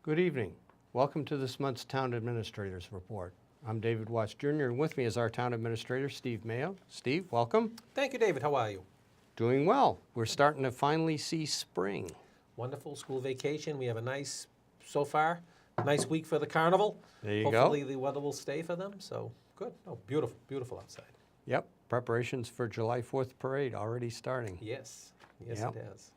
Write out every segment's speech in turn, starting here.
Good evening. Welcome to this month's Town Administrator's Report. I'm David Watts Jr., and with me is our Town Administrator, Steve Mayo. Steve, welcome. Thank you, David. How are you? Doing well. We're starting to finally see spring. Wonderful school vacation. We have a nice, so far, nice week for the carnival. There you go. Hopefully the weather will stay for them, so good. Oh, beautiful, beautiful outside. Yep, preparations for July 4th parade already starting. Yes, yes Yep. it has.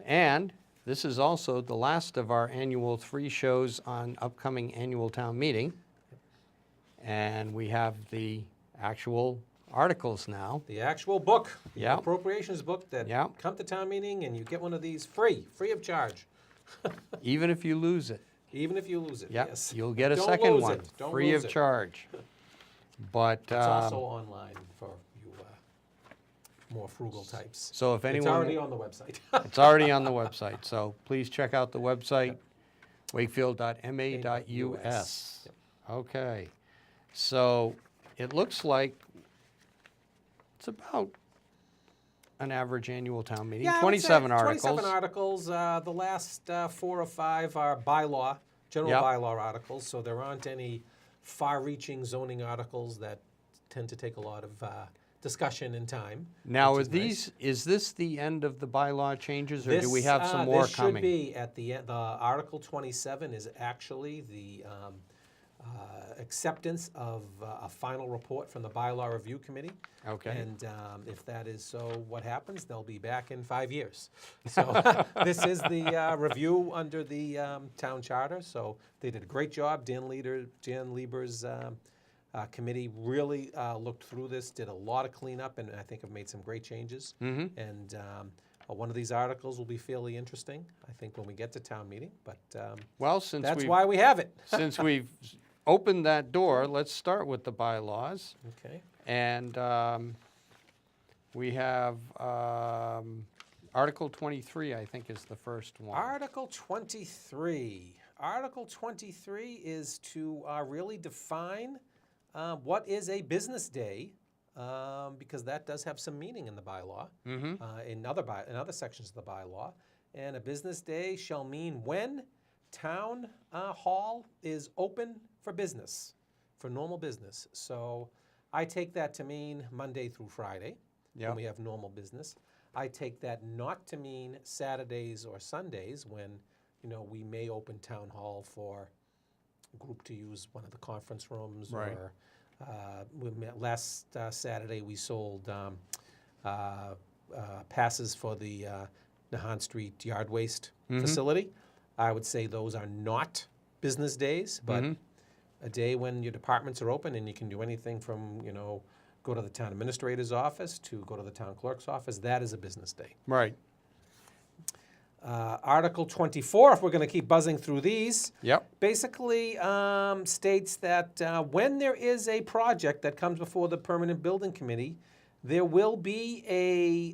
And this is also the last of our annual 3 shows on upcoming annual town meeting. And we have the actual articles now. The actual book, the Yep. appropriations book that Yep. come to town meeting and you get one of these free of charge. Even if you lose it. Even if you lose it, Yep, yes. you'll get a Don't second lose one, it. Don't free lose of it. charge. But It's also online for you more frugal types. so if anyone, It's already on the website. it's already on the website. So please check out the website, wakefield.ma.us. Yep. Okay, so it looks like it's about an average annual town meeting. Yeah, I would 27 say articles. 27 articles. The last 4 or 5 are bylaw, general Yep. bylaw articles, so there aren't any far-reaching zoning articles that tend to take a lot of discussion and time. Now, which are is these? nice. Is this the end of the bylaw changes, or do we This, have some more this coming? should be at the end. The Article 27 is actually the acceptance of a final report from the Bylaw Review Committee. Okay. And if that is so, what happens? They'll be back in 5 years. So this is the review under the town charter. So they did a great job. Dan Lieber's committee really looked through this, did a lot of cleanup, and I think have made some great changes. Mm-hmm. And one of these articles will be fairly interesting, I think, when we get to town meeting. But Well, since that's we've why we have it. since we've opened that door, let's start with the bylaws. Okay. And we have Article 23, I think, is the first one. Article 23. Article 23 is to really define what is a business day, because that does have some meaning in the bylaw, Mm-hmm. in other sections of the bylaw. And a business day shall mean when town hall is open for business, for normal business. So I take that to mean Monday through Friday, Yep. when we have normal business. I take that not to mean Saturdays or Sundays when, we may open town hall for a group to use one of the conference rooms. Right. Or last Saturday we sold passes for the Nahan Street yard waste facility. I would say those are not business days, but a day when your departments are open and you can do anything from, go to the town administrator's office to go to the town clerk's office, that is a business day. Right. Article 24, if we're going to keep buzzing through these, Yep. basically states that when there is a project that comes before the Permanent Building Committee, there will be a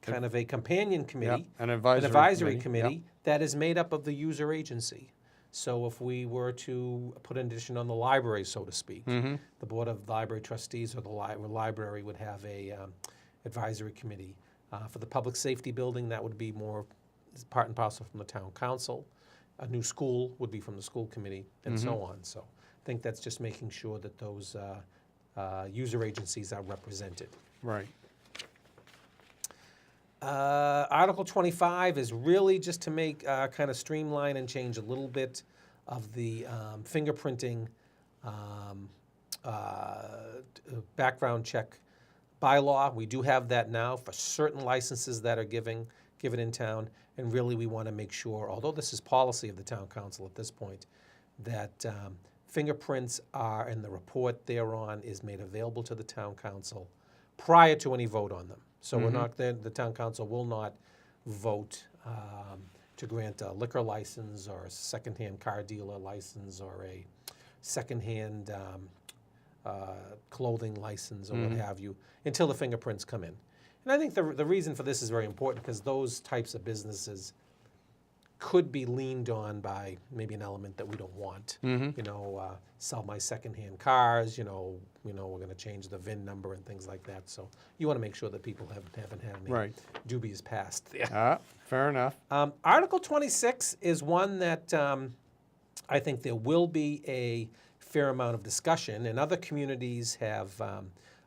kind of a companion committee, An advisory, an advisory committee. committee that is made up of the user agency. So if we were to put an addition on the library, so to speak, the Board of Library Trustees or the library would have a advisory committee. For the public safety building, that would be more part and parcel from the town council. A new school would be from the school committee, and so on. So I think that's just making sure that those user agencies are represented. Right. Article 25 is really just to make kind of streamline and change a little bit of the fingerprinting background check bylaw. We do have that now for certain licenses that are given in town, and really we want to make sure, although this is policy of the town council at this point, that fingerprints are, and the report thereon is made available to the town council prior to any vote on them. So we're not, the town council will not vote to grant a liquor license or a secondhand car dealer license or a secondhand clothing license or what have you until the fingerprints come in. And I think the reason for this is very important because those types of businesses could be leaned on by maybe an element that we don't want. Mm-hmm. You know, sell my secondhand cars. We're going to change the VIN number and things like that. So you want to make sure that people haven't had any Right. dubious past there. Fair enough. Article 26 is one that I think there will be a fair amount of discussion, and other communities have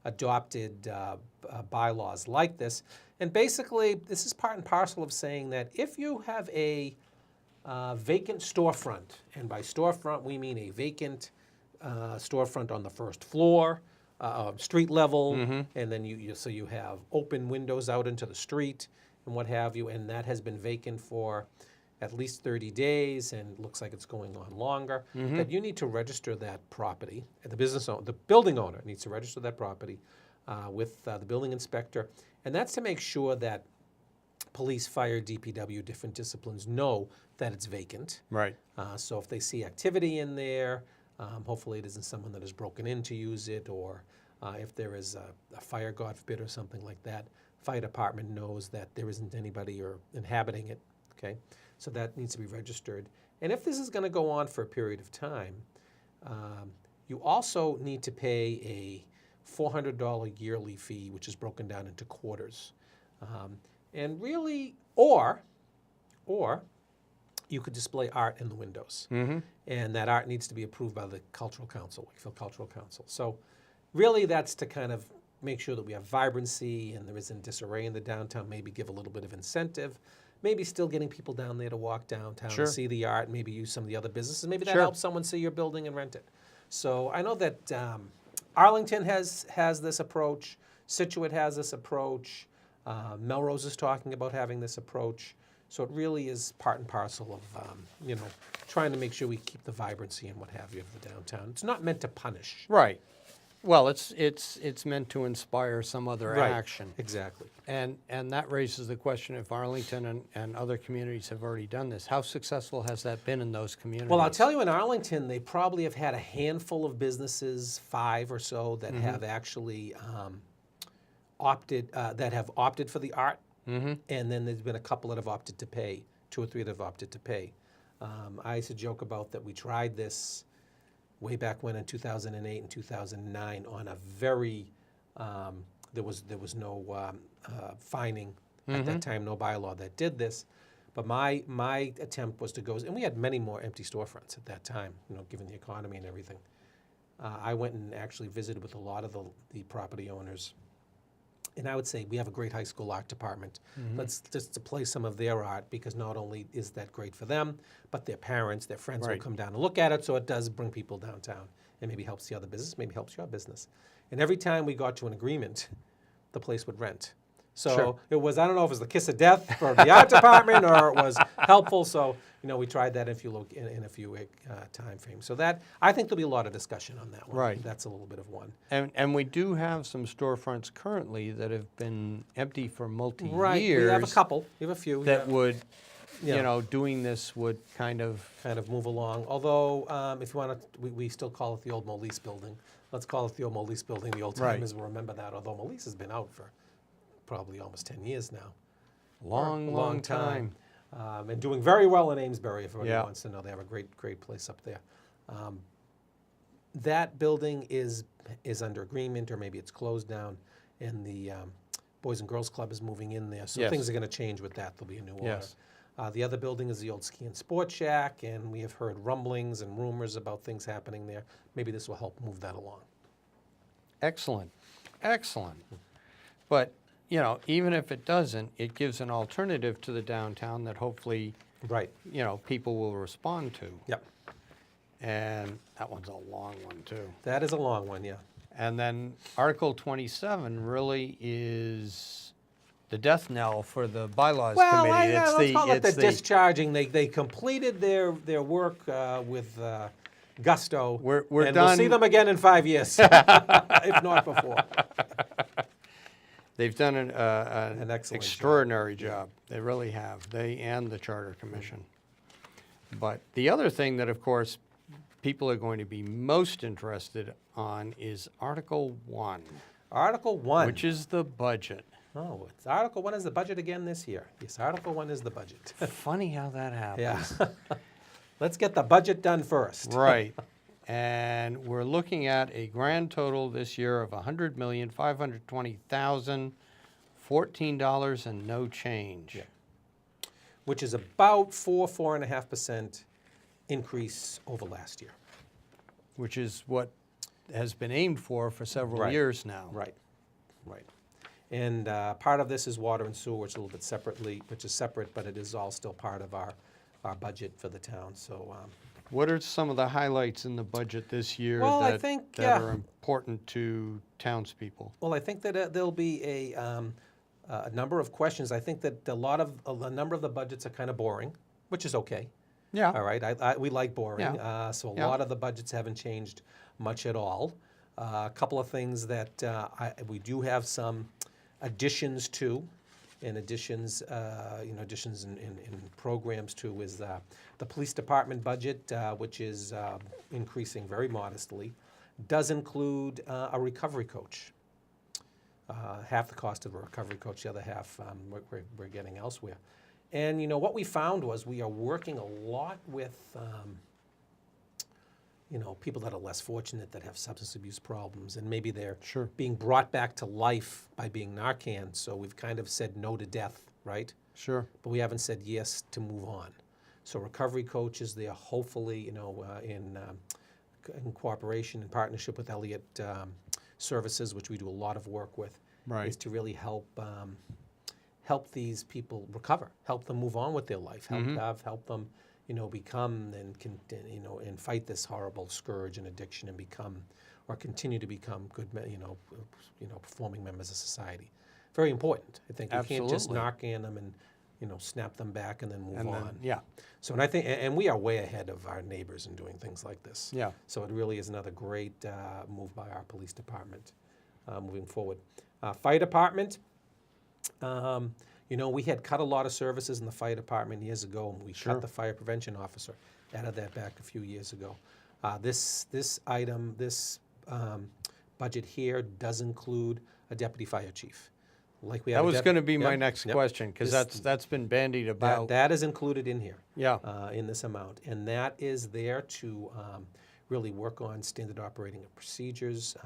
adopted bylaws like this. And basically, this is part and parcel of saying that if you have a vacant storefront, and by storefront we mean a vacant storefront on the first floor, street level, and then you have open windows out into the street and what have you, and that has been vacant for at least 30 days and looks like it's going on longer, that you need to register that property. The building owner needs to register that property with the building inspector, and that's to make sure that police, fire, DPW, different disciplines know that it's vacant. Right. So if they see activity in there, hopefully it isn't someone that has broken in to use it, or if there is a fire, God forbid, or something like that, fire department knows that there isn't anybody or inhabiting it, okay? So that needs to be registered. And if this is going to go on for a period of time, you also need to pay a $400 yearly fee, which is broken down into quarters. And really, or you could display art in the windows. And that art needs to be approved by the Cultural Council, Wakefield Cultural Council. So really that's to kind of make sure that we have vibrancy and there isn't disarray in the downtown, maybe give a little bit of incentive, maybe still getting people down there to walk downtown and see the art, maybe use some of the other businesses. Maybe that helps someone see your building and rent it. So I know that Arlington has this approach, Situate has this approach, Melrose is talking about having this approach. So it really is part and parcel of, trying to make sure we keep the vibrancy and what have you of the downtown. It's not meant to punish. Right. Well, it's meant to inspire some other action. Exactly. And that raises the question, if Arlington and other communities have already done this, how successful has that been in those communities? Well, I'll tell you, in Arlington, they probably have had a handful of businesses, 5 or so, that have actually opted for the art. And then there's been a couple that have opted to pay, 2 or 3 that have opted to pay. I used to joke about that we tried this way back when in 2008 and 2009 on a very, there was no fining at that time, no bylaw that did this. But my attempt was to go, and we had many more empty storefronts at that time, given the economy and everything. I went and actually visited with a lot of the property owners. And I would say we have a great high school art department. Let's just display some of their art, because not only is that great for them, but their parents, their friends will come down and look at it. So it does bring people downtown and maybe helps the other business, maybe helps your business. And every time we got to an agreement, the place would rent. So it was, I don't know if it was the kiss of death for the art department or it was helpful. So, we tried that in a few time frames. So that, I think there'll be a lot of discussion on that one. Right. That's a little bit of one. And we do have some storefronts currently that have been empty for multi-years. Right, we have a couple, we have a few. That would, doing this would kind of move along. Although, if you want to, we still call it the old Molise building. Let's call it the old Molise building. The old timers will remember that, although Molise has been out for probably almost 10 years now. Long time. And doing very well in Amesbury, if anybody wants to know. They have a great place up there. That building is under agreement, or maybe it's closed down, and the Boys and Girls Club is moving in there. So things are going to change with that. There'll be a new owner. The other building is the old Ski and Sport Shack, and we have heard rumblings and rumors about things happening there. Maybe this will help move that along. Excellent. But, even if it doesn't, it gives an alternative to the downtown that hopefully, people will respond to. Yep. And that one's a long one, too. That is a long one, yeah. And then Article 27 really is the death knell for the bylaws committee. Let's call it the discharging. They completed their work with gusto. We're and done. We'll see them again in 5 years, if not before. They've done an excellent extraordinary job. They really have. They and the Charter Commission. But the other thing that, of course, people are going to be most interested on is Article 1. Article 1. Which is the budget. Oh, it's Article 1 is the budget again this year. Yes, Article 1 is the budget. Funny how that happens. Yeah. Let's get the budget done first. Right. And we're looking at a grand total this year of $100,520,014 and no change. Yeah. Which is about 4.5% increase over last year. Which is what has been aimed for several Right. years now. Right, right. And part of this is water and sewer, which is a little bit separate, but it is all still part of our budget for the town, so. What are some of the highlights in the budget this year Well, I that, think, that are important to townspeople? Well, I think that there'll be a number of questions. I think that a number of the budgets are kind of boring, which is okay. Yeah. All right, we like boring, so a Yeah. lot of the budgets haven't changed much at all. A couple of things that we do have some additions to, and additions in programs to is the police department budget, which is increasing very modestly, does include a recovery coach. Half the cost of a recovery coach, the other half we're getting elsewhere. And what we found was we are working a lot with people that are less fortunate, that have substance abuse problems, and maybe they're Sure. being brought back to life by being Narcan. So we've kind of said no to death, right? Sure. But we haven't said yes to move on. So recovery coaches, they are hopefully, in cooperation and partnership with Elliott Services, which we do a lot of work with, Right. is to really help these people recover, help them move on with their life, help them, become and fight this horrible scourge and addiction and continue to become good, performing members of society. Very important. I think we can't just Absolutely. Narcan them and, snap them back and then move And on. then, yeah. So, and I think, and we are way ahead of our neighbors in doing things like this. Yeah. So it really is another great move by our police department moving forward. Fire department, we had cut a lot of services in the fire department years ago, and we Sure. cut the fire prevention officer. Added that back a few years ago. This budget here does include a deputy fire chief. Like we have That a was going to be my next yep. question, because that's been bandied about. That is included in here. Yeah. In this amount, and that is there to really work on standard operating procedures,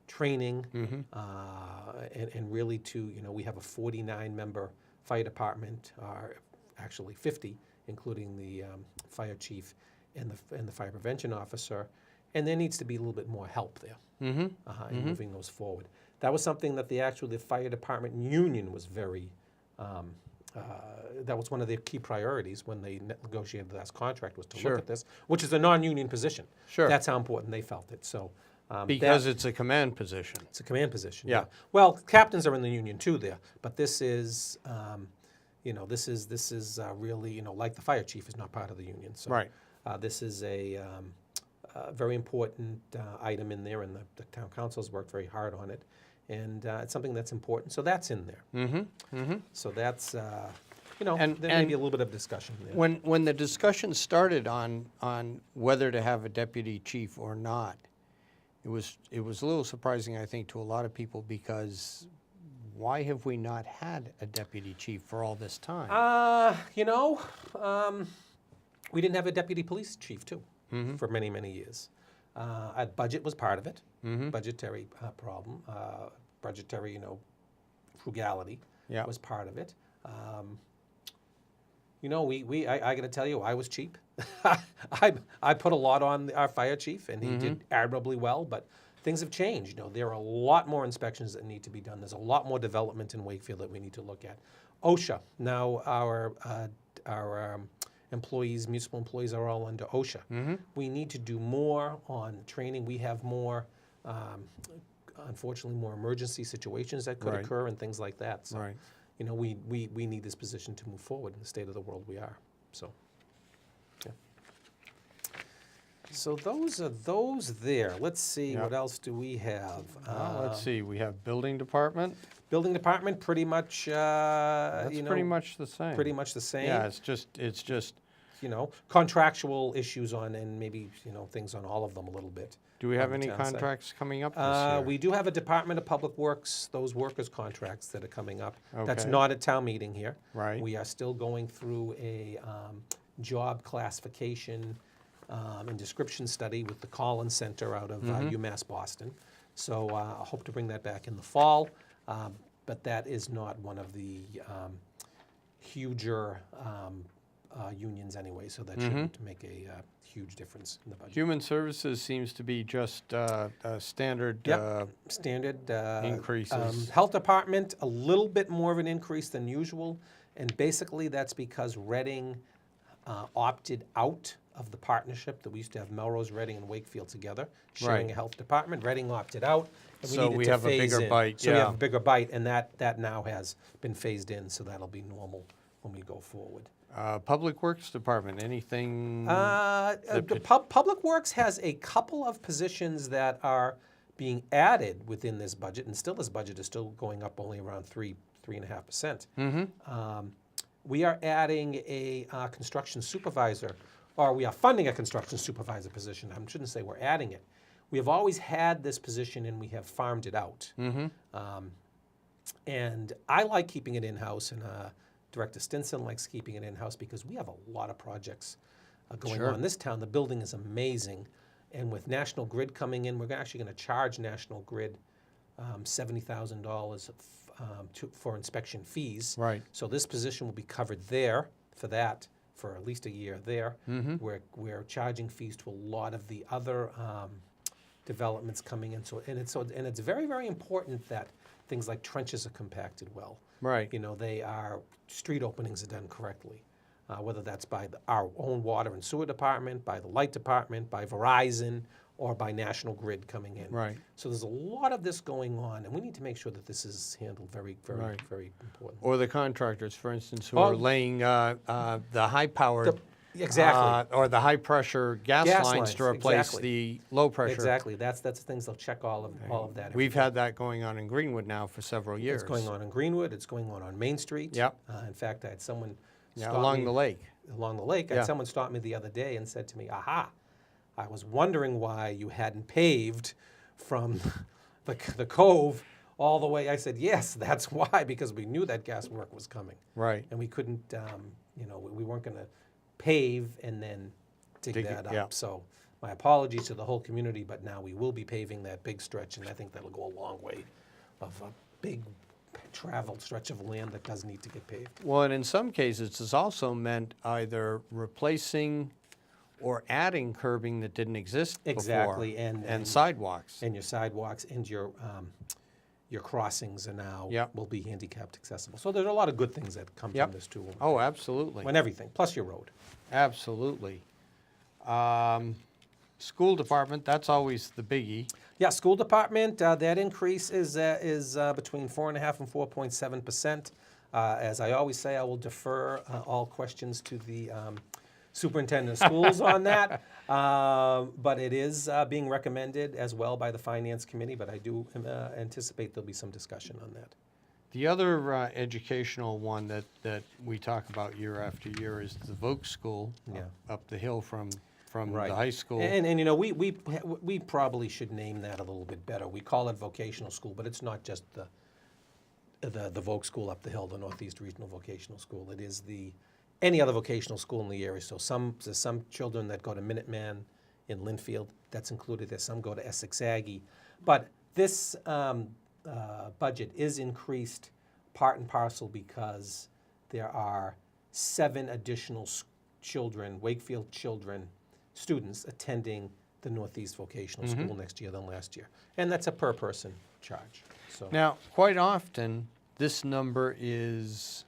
training, and really to, we have a 49-member fire department, or actually 50, including the fire chief and the fire prevention officer, and there needs to be a little bit more help there in moving those forward. That was something that the fire department union was very. That was one of their key priorities when they negotiated the last contract, was to Sure. look at this, which is a non-union position. Sure. That's how important they felt it. So Because it's a command position. it's a command position. Yeah. Well, captains are in the union too there, but this is, this is really, like the fire chief is not part of the union. So Right. this is a very important item in there, and the town council has worked very hard on it, and it's something that's important. So that's in there. So that's, And- there may and be a little bit of discussion there. When the discussion started on whether to have a deputy chief or not, it was a little surprising, I think, to a lot of people, because why have we not had a deputy chief for all this time? We didn't have a deputy police chief too for many, many years. Budget was part of it, budgetary problem, budgetary, frugality Yeah. was part of it. I got to tell you, I was cheap. I put a lot on our fire chief, and he did admirably well, but things have changed. There are a lot more inspections that need to be done. There's a lot more development in Wakefield that we need to look at. OSHA, now our employees, municipal employees are all under OSHA. We need to do more on training. We have more, unfortunately, more emergency situations that could Right. occur and things like that. So, Right. we need this position to move forward in the state of the world we are. So, yeah. So those are those there. Let's see, Yeah. what else do we have? Let's see, we have building department. Building department, pretty much, That's pretty much the same. pretty much the same. Yeah, it's just contractual issues on, and maybe, things on all of them a little bit. Do we have on the any town side. contracts coming up this year? We do have a Department of Public Works, those workers' contracts that are coming up. That's Okay. not at town meeting here. Right. We are still going through a job classification and description study with the Collins Center out of UMass Boston. So I hope to bring that back in the fall, but that is not one of the huger unions anyway, so that shouldn't make a huge difference in the budget. Human Services seems to be just standard Yep. Standard increases. Health Department, a little bit more of an increase than usual, and basically that's because Reading opted out of the partnership that we used to have Melrose, Reading, and Wakefield together, sharing Right. a health department. Reading opted out, and we So needed we to have a phase bigger in. bite, So we have yeah. a bigger bite, and that now has been phased in, so that'll be normal when we go forward. Public Works Department, anything? Public Works has a couple of positions that are being added within this budget, and still this budget is still going up only around 3.5%. We are adding a construction supervisor, or we are funding a construction supervisor position. I shouldn't say we're adding it. We have always had this position and we have farmed it out. And I like keeping it in-house, and Director Stinson likes keeping it in-house because we have a lot of projects going Sure. on in this town. The building is amazing. And with National Grid coming in, we're actually going to charge National Grid $70,000 for inspection fees. Right. So this position will be covered there for that for at least a year there. We're charging fees to a lot of the other developments coming in. And it's very, very important that things like trenches are compacted well. Right. Street openings are done correctly, whether that's by our own water and sewer department, by the light department, by Verizon, or by National Grid coming in. Right. So there's a lot of this going on, and we need to make sure that this is handled very, very, Right. very important. Or the contractors, for instance, who Oh. are laying the high-powered Exactly. or the high-pressure gas Gas lines lines, to replace exactly. the low-pressure. Exactly. That's the things they'll check all of that. We've had that going on in Greenwood now for several years. It's going on in Greenwood. It's going on Main Street. Yep. In fact, I had someone Yeah, stop along me the lake. along the lake. I Yeah. had someone stop me the other day and said to me, "Aha! I was wondering why you hadn't paved from the cove all the way." I said, "Yes, that's why, because we knew that gas work was coming, Right. and we couldn't, we weren't going to pave and then dig Dig it, that up." yeah. So my apologies to the whole community, but now we will be paving that big stretch, and I think that'll go a long way of a big traveled stretch of land that does need to get paved. Well, and in some cases, it's also meant either replacing or adding curbing that didn't exist Exactly, before. and And sidewalks. And your sidewalks and your crossings are now Yep. will be handicapped accessible. So there's a lot of good things that come Yep. from this too. Oh, absolutely. When everything, plus your road. Absolutely. School department, that's always the biggie. Yeah, school department, that increase is between 4.5% and 4.7%. As I always say, I will defer all questions to the superintendent of schools on that. But it is being recommended as well by the finance committee, but I do anticipate there'll be some discussion on that. The other educational one that we talk about year after year is the Voc School Yeah. up the hill from Right. the high school. And we probably should name that a little bit better. We call it vocational school, but it's not just the Voc School up the hill, the Northeast Regional Vocational School. It is any other vocational school in the area. So there's some children that go to Minuteman in Linfield, that's included there. Some go to Essex Aggie. But this budget is increased part and parcel because there are 7 additional children, Wakefield students attending the Northeast Vocational School next year than last year. And that's a per person charge. So Now, quite often, this number is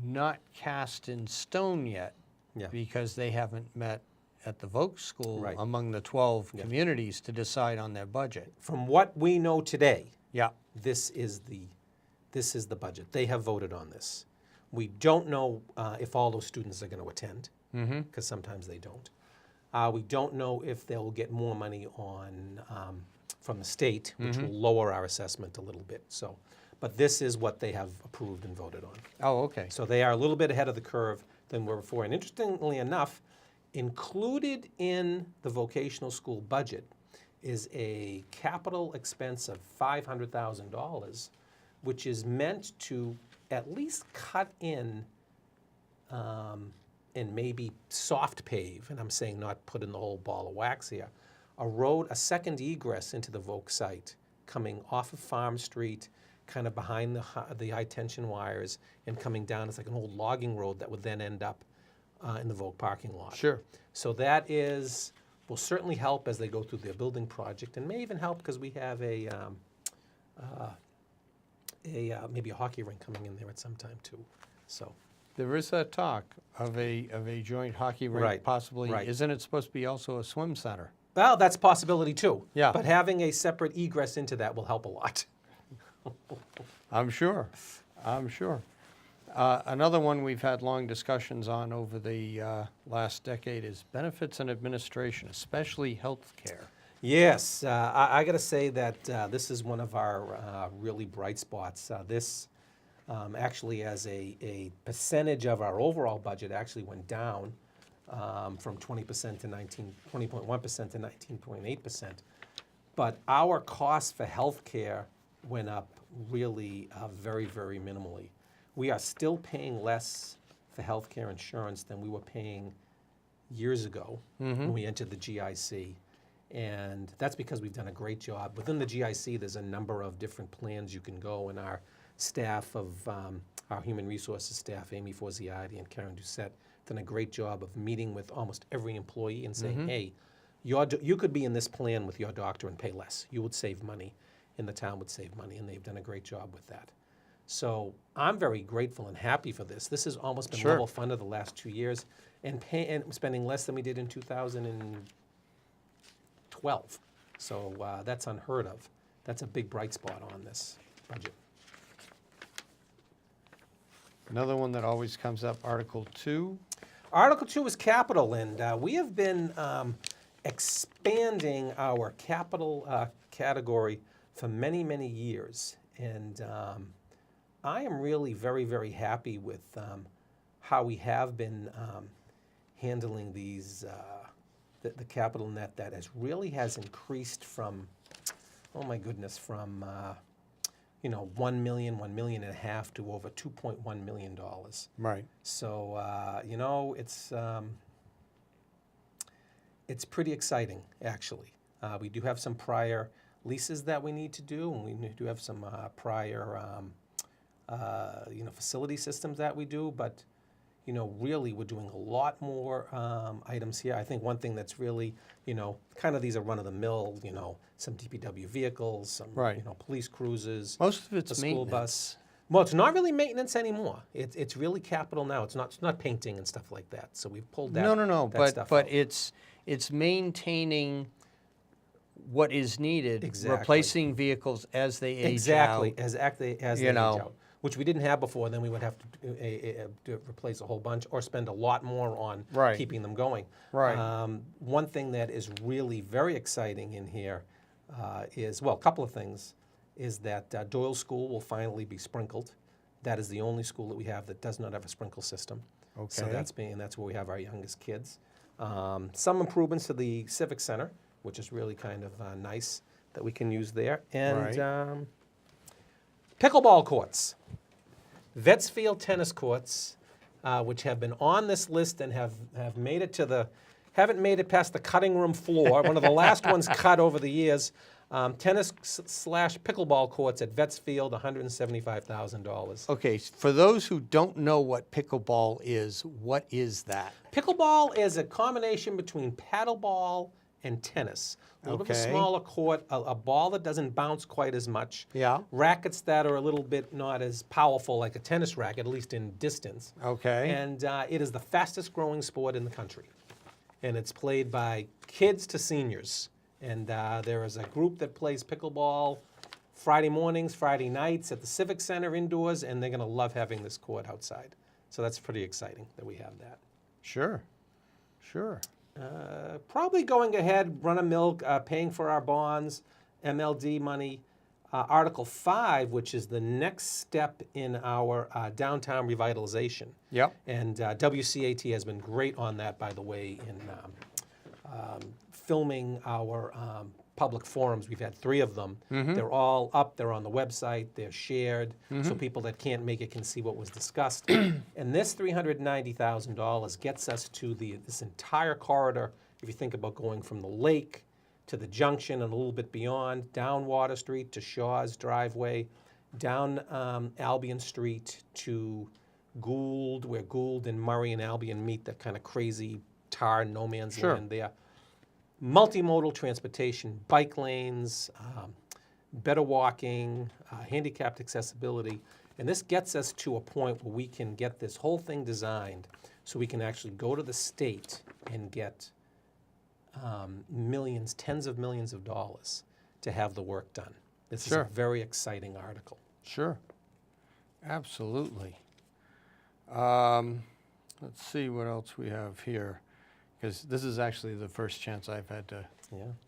not cast in stone yet Yeah. because they haven't met at the Voc School Right. among the 12 communities to decide on their budget. from what we know today, Yeah. this is the budget. They have voted on this. We don't know if all those students are going to attend, because sometimes they don't. We don't know if they'll get more money from the state, which will lower our assessment a little bit. So, but this is what they have approved and voted on. Oh, okay. So they are a little bit ahead of the curve than we were before. And interestingly enough, included in the vocational school budget is a capital expense of $500,000, which is meant to at least cut in and maybe soft pave, and I'm saying not put in the whole ball of wax here, a road, a second egress into the Voc site coming off of Farm Street, kind of behind the high tension wires and coming down. It's like an old logging road that would then end up in the Voc parking lot. Sure. So that will certainly help as they go through their building project, and may even help because we have maybe a hockey rink coming in there at some time too. So There is a talk of a joint hockey rink, Right, possibly. right. Isn't it supposed to be also a swim center? well, that's a possibility too. Yeah. But having a separate egress into that will help a lot. I'm sure. I'm sure. Another one we've had long discussions on over the last decade is benefits and administration, especially health care. Yes, I got to say that this is one of our really bright spots. This actually, as a percentage of our overall budget, actually went down from 20% to 20.1% to 19.8%. But our cost for health care went up really very, very minimally. We are still paying less for health care insurance than we were paying years ago when we entered the GIC. And that's because we've done a great job. Within the GIC, there's a number of different plans you can go, and our staff of our human resources staff, Amy Forziati and Karen Doucette, done a great job of meeting with almost every employee and saying, hey, you could be in this plan with your doctor and pay less. You would save money, and the town would save money, and they've done a great job with that. So I'm very grateful and happy for this. This has almost been Sure. level funded the last 2 years, and spending less than we did in 2012. So that's unheard of. That's a big bright spot on this budget. Another one that always comes up, Article 2. Article 2 is capital, and we have been expanding our capital category for many, many years. And I am really very, very happy with how we have been handling these, the capital net that has increased from, oh my goodness, from 1 million, 1.5 million to over $2.1 million. Right. So it's pretty exciting, actually. We do have some prior leases that we need to do, and we do have some prior facility systems that we do, but really we're doing a lot more items here. I think one thing that's really, kind of these are run-of-the-mill, some DPW vehicles, some Right. Police cruisers, Most of it's the school maintenance. bus. Well, it's not really maintenance anymore. It's really capital now. It's not painting and stuff like that. So we've pulled that. No, that stuff but out. it's maintaining what is needed, Exactly. replacing vehicles as they age exactly out. as they age out, which we didn't have before. Then we would have to replace a whole bunch or spend a lot more on Right. keeping them going. Right. One thing that is really very exciting in here is, well, a couple of things, is that Doyle School will finally be sprinkled. That is the only school that we have that does not have a sprinkle system. So Okay. that's where we have our youngest kids. Some improvements to the Civic Center, which is really kind of nice that we can use there. And Right. Pickleball courts. Vetsfield tennis courts, which have been on this list and have made it haven't made it past the cutting room floor. One of the last ones cut over the years. Tennis/pickleball courts at Vetsfield, $175,000. Okay, for those who don't know what pickleball is, what is that? Pickleball is a combination between paddleball and tennis. A little bit of a Okay. smaller court, a ball that doesn't bounce quite as much. Yeah. Rackets that are a little bit not as powerful like a tennis racket, at least in distance. Okay. And it is the fastest growing sport in the country. And it's played by kids to seniors. And there is a group that plays pickleball Friday mornings, Friday nights at the Civic Center indoors, and they're going to love having this court outside. So that's pretty exciting that we have that. Sure. Sure. Probably going ahead, run a mill, paying for our bonds, MLD money. Article 5, which is the next step in our downtown revitalization. Yep. And WCAT has been great on that, by the way, in filming our public forums. We've had 3 of them. They're all up, they're on the website, they're shared, so people that can't make it can see what was discussed. And this $390,000 gets us to this entire corridor, if you think about going from the lake to the junction and a little bit beyond, down Water Street to Shaw's driveway, down Albion Street to Gould, where Gould and Murray and Albion meet, that kind of crazy tar no man's land there. Multimodal transportation, bike lanes, better walking, handicapped accessibility. And this gets us to a point where we can get this whole thing designed so we can actually go to the state and get millions, tens of millions of dollars to have the work done. This is a very exciting article. Sure. Absolutely. Let's see what else we have here, because this is actually the first chance I've had to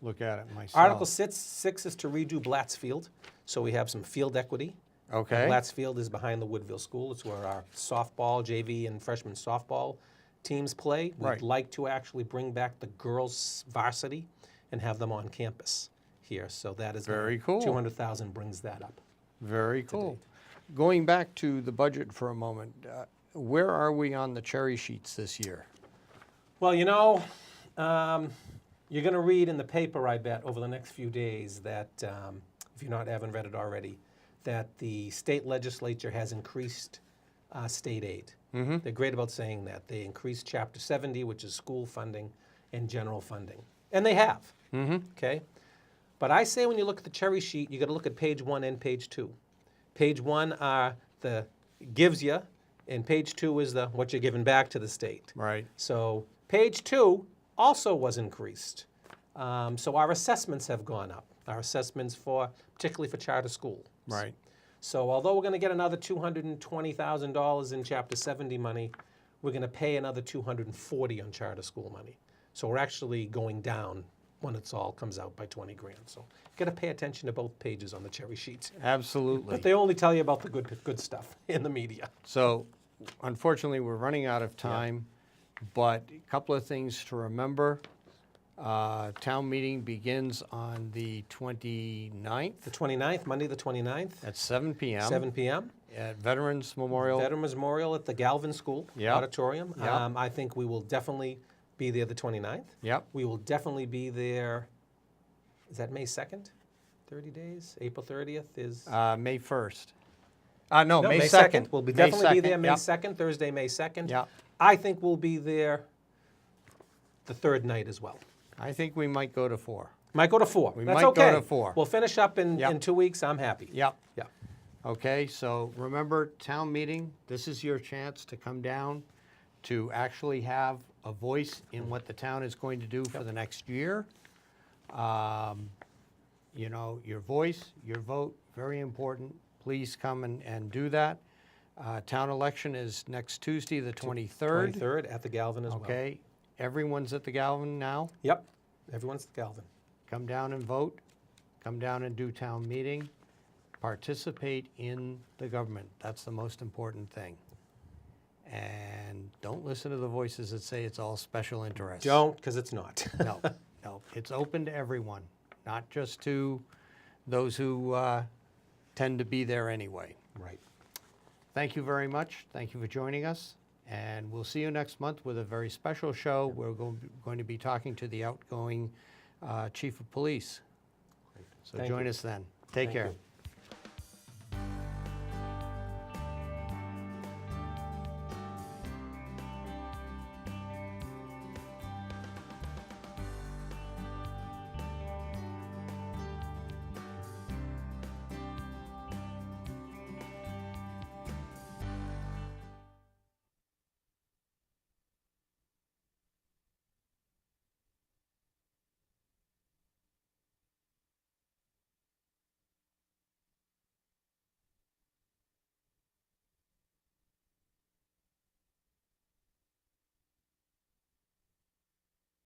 look at it myself. Article 6 is to redo Blatts Field, so we have some field equity. Okay. Blatts Field is behind the Woodville School. It's where our softball, JV, and freshman softball teams play. We'd like to actually bring back the girls' varsity and have them on campus here. So that is very cool. 200,000 brings that up. Very cool. Going back to the budget for a moment, where are we on the cherry sheets this year? Well, you know, you're going to read in the paper, I bet, over the next few days that, if you haven't read it already, that the state legislature has increased state aid. They're great about saying that. They increased Chapter 70, which is school funding, and general funding. And they have, okay? But I say when you look at the cherry sheet, you got to look at page 1 and page 2. Page 1 are the gives you, and page 2 is the what you're giving back to the state. Right. So page 2 also was increased. So our assessments have gone up. Our assessments particularly for charter schools. Right. So although we're going to get another $220,000 in Chapter 70 money, we're going to pay another $240 on charter school money. So we're actually going down when it's all comes out by 20 grand. So you got to pay attention to both pages on the cherry sheets. Absolutely. But they only tell you about the good stuff in the media. So unfortunately, we're running out of time, but a couple of things to remember. Town meeting begins on the 29th. The 29th, Monday the 29th. At 7 p.m. 7 p.m. At Veterans Memorial. Veterans Memorial at the Galvin School Auditorium. Yep. I think we will definitely be there the 29th. Yep. We will definitely be there, is that May 2nd? 30 days? April 30th is? May 1st. No, May 2nd. 2nd. We'll be May definitely be 2nd. there May Yep. 2nd, Thursday, May 2nd. Yep. I think we'll be there the third night as well. I think we might go to 4. Might go to 4. We That's might go okay. to 4. We'll finish up in Yep. 2 weeks. I'm happy. Yep. Yeah. Okay, so remember, town meeting, this is your chance to come down to actually have a voice in what the town is going to do for the next year. You know, your voice, your vote, very important. Please come and do that. Town election is next Tuesday, the 23rd. 23rd at the Galvin as well. Okay, everyone's at the Galvin now. Yep. Everyone's at the Galvin. Come down and vote. Come down and do town meeting. Participate in the government. That's the most important thing. And don't listen to the voices that say it's all special interests. Don't, because it's not. No, no. It's open to everyone, not just to those who tend to be there anyway. Right. Thank you very much. Thank you for joining us. And we'll see you next month with a very special show. We're going to be talking to the outgoing chief of police. So Thank join you. us then. Take Thank care. you.